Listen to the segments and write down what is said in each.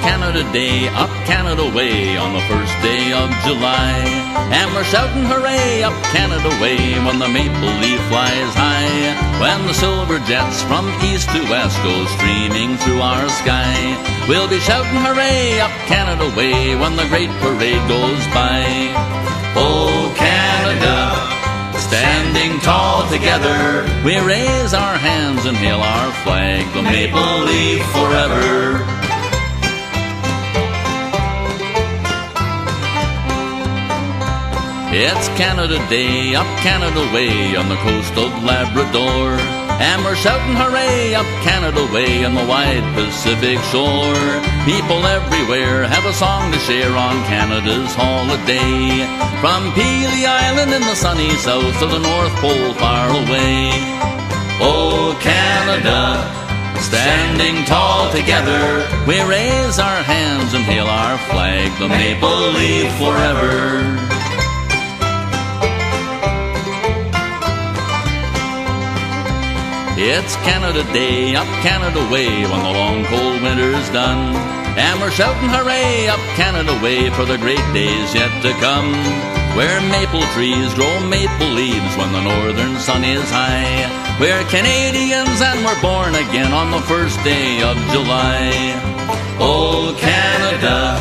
Canada Day, up Canada Way, on the first day of July. And we're shouting hooray, up Canada Way, when the maple leaf flies high. When the silver jets from east to west go streaming through our sky. We'll be shouting hooray, up Canada Way, when the great parade goes by. Oh, Canada, standing tall together, we raise our hands and hail our flag, the maple leaf forever. It's Canada Day, up Canada Way, on the coast of Labrador. And we're shouting hooray, up Canada Way, on the wide Pacific shore. People everywhere have a song to share on Canada's holiday. From Peely Island in the sunny south to the North Pole far away. Oh, Canada, standing tall together, we raise our hands and hail our flag, the maple leaf forever. It's Canada Day, up Canada Way, when the long cold winter's done. And we're shouting hooray, up Canada Way, for the great days yet to come. Where maple trees grow maple leaves when the northern sun is high. We're Canadians and we're born again on the first day of July. Oh, Canada,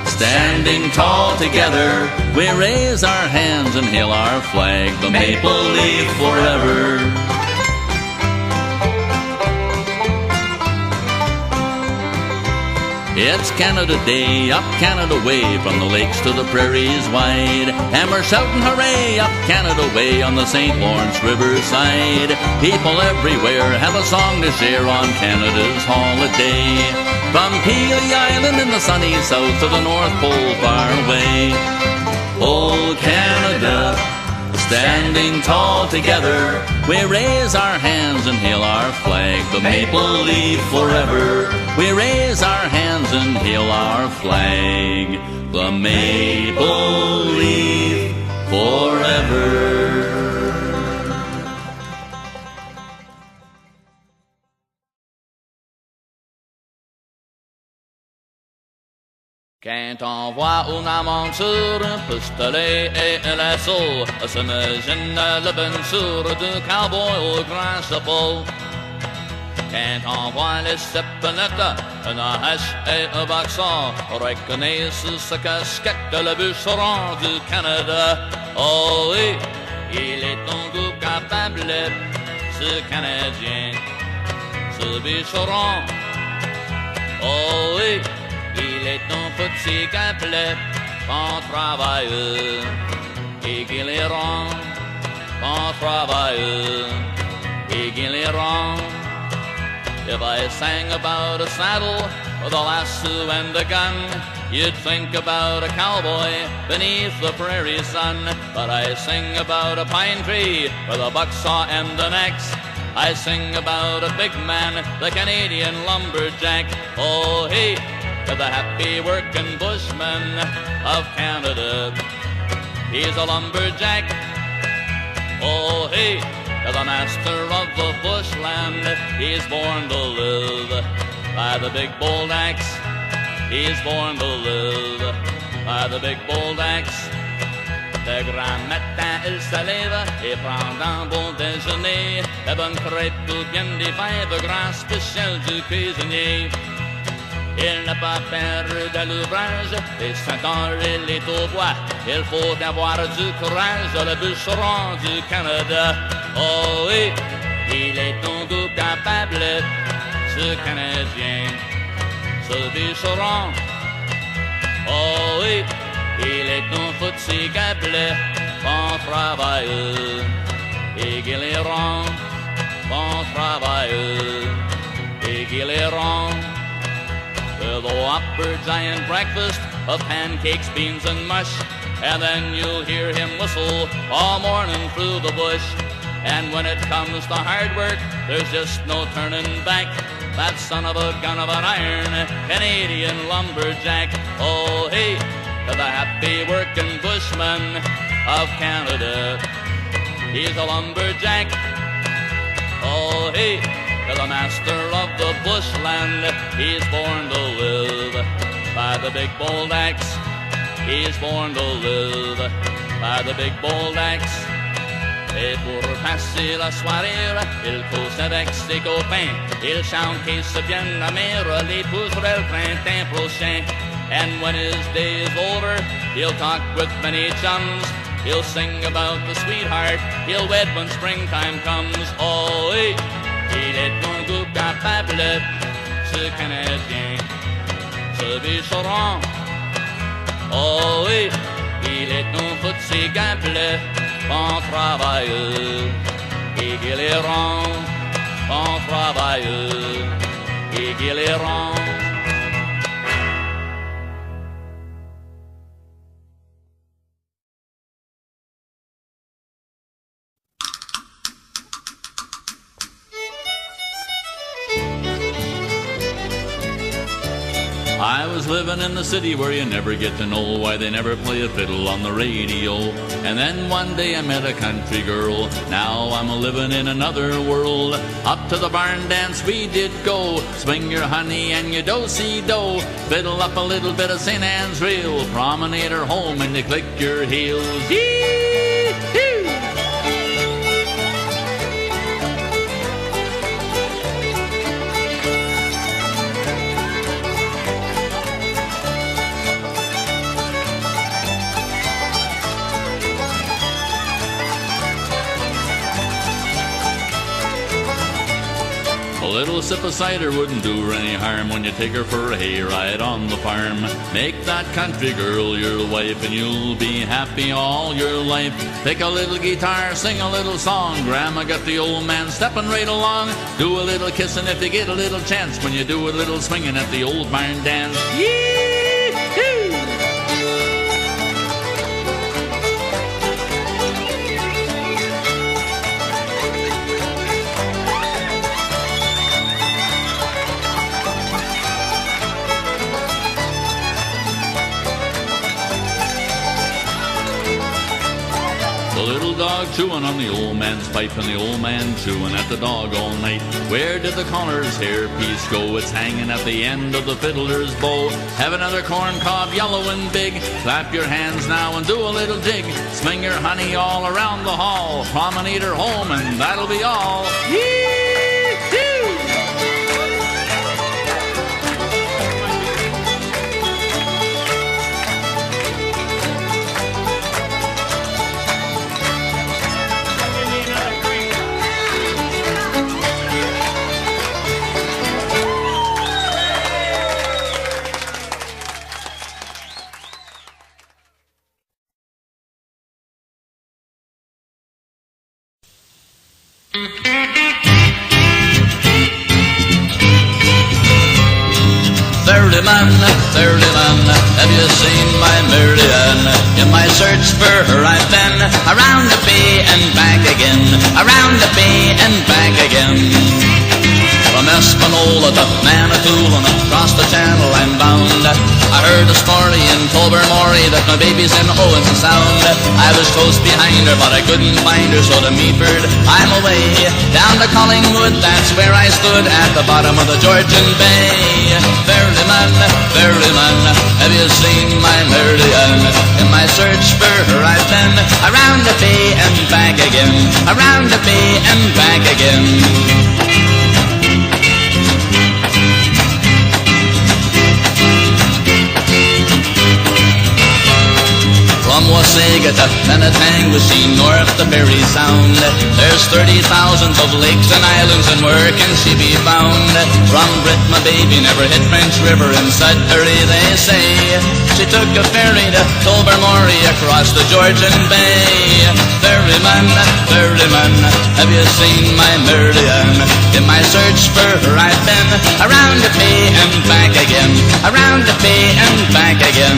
standing tall together, we raise our hands and hail our flag, the maple leaf forever. It's Canada Day, up Canada Way, from the lakes to the prairies wide. And we're shouting hooray, up Canada Way, on the St. Lawrence River side. People everywhere have a song to share on Canada's holiday. From Peely Island in the sunny south to the North Pole far away. Oh, Canada, standing tall together, we raise our hands and hail our flag, the maple leaf forever. We raise our hands and hail our flag, the maple leaf forever. Quand on voit une aventure, un pistolet et un lasso, s'imagine l'aventure du cowboy au grand chapeau. Quand on voit les steppnettes, une hache et un boxon, on reconnaît sous sa casquette le bûcheron du Canada. Oh oui, il est un goût capable, ce Canadien, ce bûcheron. Oh oui, il est un petit gapelet, bon travailleur, et qu'il est rond, bon travailleur, et qu'il est rond. If I sang about a saddle with a lasso and a gun, you'd think about a cowboy beneath the prairie sun. But I sing about a pine tree with a bucksaw and an axe. I sing about a big man, the Canadian lumberjack. Oh, hey, to the happy working bushman of Canada. He's a lumberjack. Oh, hey, to the master of the bushland. He's born to live by the big bold axe. He's born to live by the big bold axe. De grand matin, il se lève et prend un bon déjeuner. La bonne crêpe ou bien des fèves, grand spécial du cuisinier. Il n'a pas peur de l'ouvrage, et Saint-Henri, il est au bois. Il faut avoir du courage, le bûcheron du Canada. Oh oui, il est un goût capable, ce Canadien, ce bûcheron. Oh oui, il est un fatigable, bon travailleur, et qu'il est rond, bon travailleur, et qu'il est rond. With a Whopper giant breakfast of pancakes, beans, and mush. And then you'll hear him whistle all morning through the bush. And when it comes to hard work, there's just no turning back. That son of a gun of an iron Canadian lumberjack. Oh, hey, to the happy working bushman of Canada. He's a lumberjack. Oh, hey, to the master of the bushland, he's born to live by the big bold axe. He's born to live by the big bold axe. Et pour passer la soirée, il cause avec ses copains. Il chante qu'ils se viennent la mer, les pousserait le printemps prochain. And when his day is over, he'll talk with many chums. He'll sing about the sweetheart he'll wed when springtime comes. Oh oui, il est un goût capable, ce Canadien, ce bicheron. Oh oui, il est un fatigable, bon travailleur, et qu'il est rond, bon travailleur, et qu'il est rond. I was living in the city where you never get to know why they never play a fiddle on the radio. And then one day I met a country girl. Now I'm a-living in another world. Up to the barn dance we did go. Swing your honey and your do-si-do. Fiddle up a little bit of St. Anne's Reel. Promenade her home and you click your heels. Yee-hoo! A little sip of cider wouldn't do her any harm when you take her for a hayride on the farm. Make that country girl your wife and you'll be happy all your life. Pick a little guitar, sing a little song. Grandma got the old man stepping right along. Do a little kissing if you get a little chance when you do a little swinging at the old barn dance. Yee-hoo! The little dog chewing on the old man's pipe and the old man chewing at the dog all night. Where did the caller's hairpiece go? It's hanging at the end of the fiddler's bow. Have another corn cob, yellow and big. Clap your hands now and do a little jig. Swing your honey all around the hall. Promenade her home and that'll be all. Yee-hoo! Ferryman, have you seen my Marianne? In my search for her I've been around the bay and back again, around the bay and back again. From Espanola to Manitoulin, across the channel I'm bound. I heard a story in Tobermory that my baby's in Owen Sound. I was close behind her but I couldn't find her, so to Meaford I'm away. Down to Collingwood, that's where I stood at the bottom of the Georgian Bay. Ferryman, have you seen my Marianne? In my search for her I've been around the bay and back again, around the bay and back again. From Wasaga to Penetanguishene, north to Parry Sound, there's 30,000 of lakes and islands, and where can she be found? From Brit, my baby never hit French River in Sudbury, they say. She took a ferry to Tobermory across the Georgian Bay. Ferryman, have you seen my Marianne? In my search for her I've been around the bay and back again, around the bay and back again.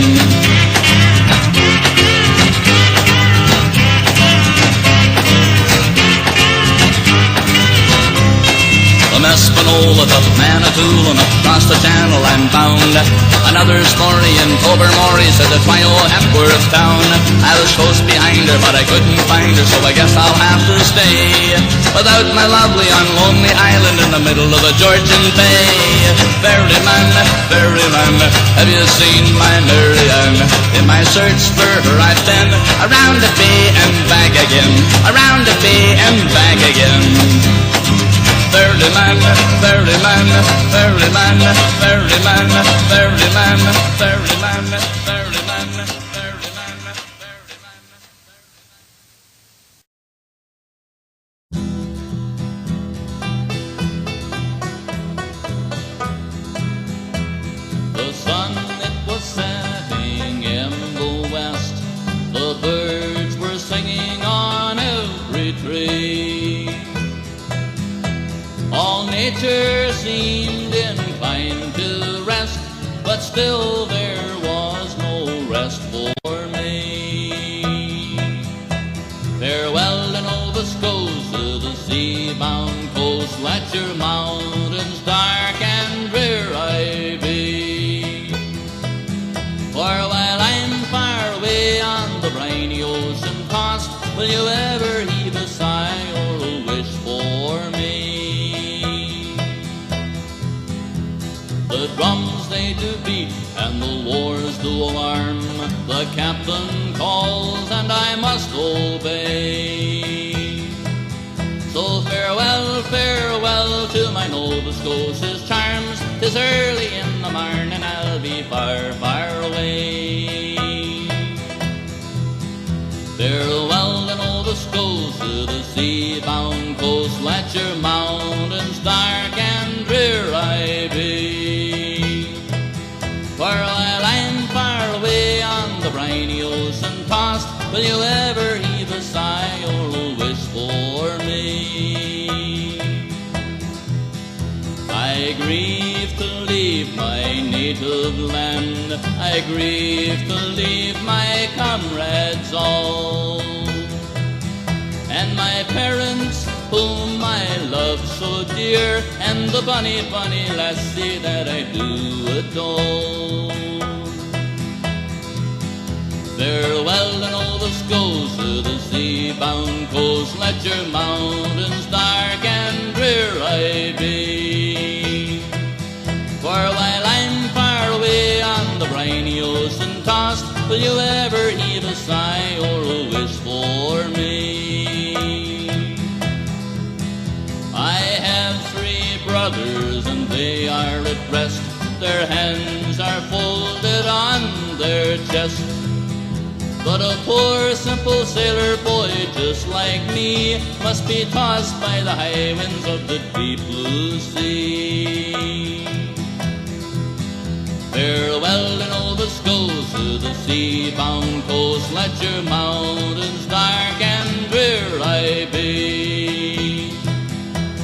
From Espanola roll of the Manitoulin across the channel I'm bound. Another story in Tobermory said the Twyo Hepworth town. I was close behind her, but I couldn't find her, so I guess I'll have to stay without my lovely on lonely island in the middle of the Georgian Bay. Ferryman, ferryman, have you seen my Marianne? In my search for her I've been around the bay and back again, around the bay and back again. Ferryman, ferryman, ferryman, ferryman, ferryman, ferryman, ferryman, ferryman, ferryman. The sun, it was setting in the west. The birds were singing on every tree. All nature seemed inclined to rest, but still there was no rest for me. Farewell to Nova Scotia, the sea-bound coast. Let your mountains dark and drear I be. For while I'm far away on the briny ocean tossed, will you ever heave a sigh or a wish for me? The drums they do beat and the wars do alarm. The captain calls and I must obey. So farewell, farewell to my Nova Scotia's charms. 'Tis early in the morn and I'll be far, far away. Farewell to Nova Scotia, the sea-bound coast. Let your mountains dark and drear I be. For while I'm far away on the briny ocean tossed, will you ever heave a sigh or a wish for me? I grieve to leave my native land, I grieve to leave my comrades all, and my parents whom I love so dear, and the bonny, bonny lassie that I do adore. Farewell to Nova Scotia, the sea-bound coast. Let your mountains dark and drear I be. For while I'm far away on the briny ocean tossed, will you ever heave a sigh or a wish for me? I have 3 brothers and they are at rest. Their hands are folded on their chest. But a poor simple sailor boy just like me must be tossed by the high winds of the deep blue sea. Farewell to Nova Scotia, the sea-bound coast. Let your mountains dark and drear I be.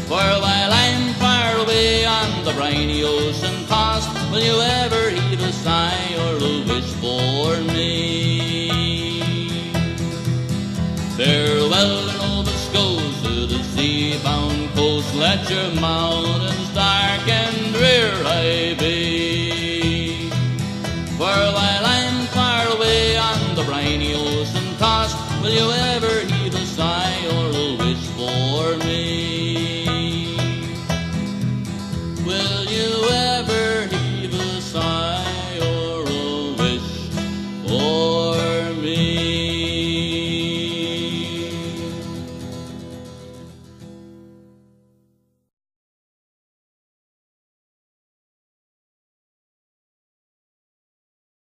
For while I'm far away on the briny ocean tossed, will you ever heave a sigh or a wish for me? Farewell to Nova Scotia, the sea-bound coast. Let your mountains dark and drear I be. For while I'm far away on the briny ocean tossed, will you ever heave a sigh